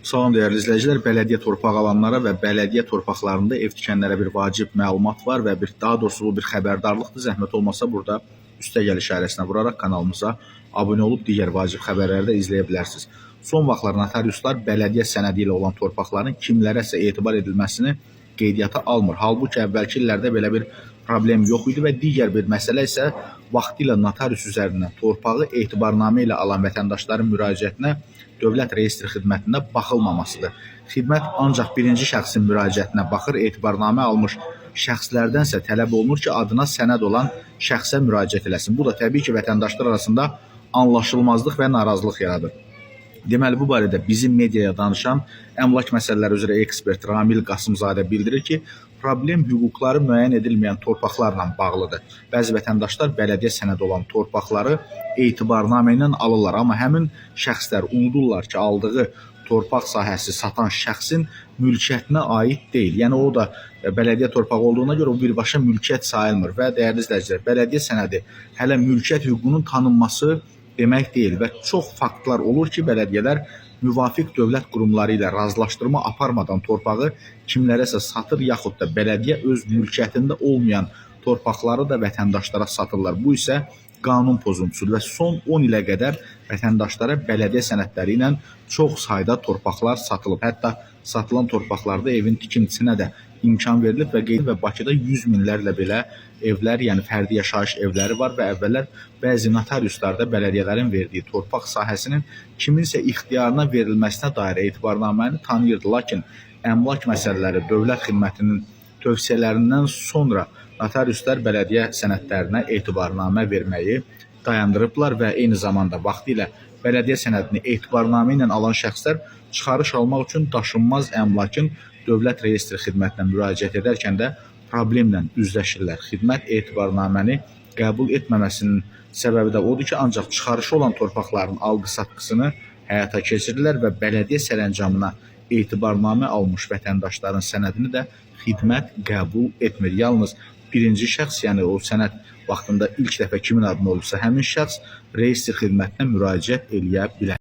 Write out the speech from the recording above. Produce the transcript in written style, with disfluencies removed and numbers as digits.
Salam değerli izləyicilər, bələdiyyə torpaq alanlara və bələdiyyə torpaqlarında ev tikənlərə bir vacib məlumat var və daha doğrusu bu bir xəbərdarlıqdır. Zəhmət olmasa burada üstəgəl işarəsinə vuraraq kanalımıza abunə olub digər vacib xəbərləri də izləyə bilərsiniz. Son vaxtlar notariuslar bələdiyyə sənədi ilə olan torpaqların kimlərəsə etibar edilməsini qeydiyyata almır. Halbuki əvvəlki illərdə belə bir problem yox idi və digər bir məsələ isə vaxtilə notarius üzərindən torpağı etibarnamə ilə alan vətəndaşların müraciətinə Dövlət Reyestri xidmətində baxılmamasıdır. Xidmət ancaq birinci şəxsin müraciətinə baxır, etibarnamə almış şəxslərdənsə tələb olunur ki, adına sənəd olan şəxsə müraciət eləsin. Bu da təbii ki, vətəndaşlar arasında anlaşılmazlıq və narazılıq yaradır. Deməli, bu barədə bizim mediaya danışan əmlak məsələləri üzrə ekspert Ramil Qasımzadə bildirir ki, problem hüquqları müəyyən edilməyən torpaqlarla bağlıdır. Bəzi vətəndaşlar bələdiyyə sənədi olan torpaqları etibarnamə ilə alırlar, amma həmin şəxslər unudurlar ki, aldığı torpaq sahəsi satan şəxsin mülkiyyətinə aid deyil. Yəni o da bələdiyyə torpağı olduğuna görə o birbaşa mülkiyyət sayılmır və dəyərli izləyicilər, bələdiyyə sənədi hələ mülkiyyət hüququnun tanınması demək deyil və çox faktlar olur ki, bələdiyyələr müvafiq dövlət qurumları ilə razılaşdırma aparmadan torpağı kimlərəsə satır, yaxud da bələdiyyə öz mülkiyyətində olmayan torpaqları da vətəndaşlara satırlar. Bu isə qanun pozuntusudur və son 10 ilə qədər vətəndaşlara bələdiyyə sənədləri ilə çox sayda torpaqlar satılıb. Hətta satılan torpaqlarda evin tikintisinə də imkan verilib və qeyd və Bakıda 100 minlərlə belə evlər, yəni fərdi yaşayış evləri var və əvvəllər bəzi notariuslarda bələdiyyələrin verdiyi torpaq sahəsinin kiminsə ixtiyarına verilməsinə dair etibarnaməni tanıyırdı. Lakin əmlak məsələləri dövlət xidmətinin tövsiyələrindən sonra notariuslar bələdiyyə sənədlərinə etibarnamə verməyi dayandırıblar və eyni zamanda vaxtilə bələdiyyə sənədini etibarnamə ilə alan şəxslər çıxarış almaq üçün daşınmaz əmlakın Dövlət Reyestri xidmətinə müraciət edərkən də problemlə üzləşirlər. Xidmət etibarnaməni qəbul etməməsinin səbəbi də odur ki, ancaq çıxarışı olan torpaqların alqı-satqısını həyata keçirirlər və bələdiyyə sərəncamına etibarnamə almış vətəndaşların sənədini də xidmət qəbul etmir. Yalnız birinci şəxs, yəni o sənəd vaxtında ilk dəfə kimin adına olursa, həmin şəxs reyestr xidmətinə müraciət eləyə bilər.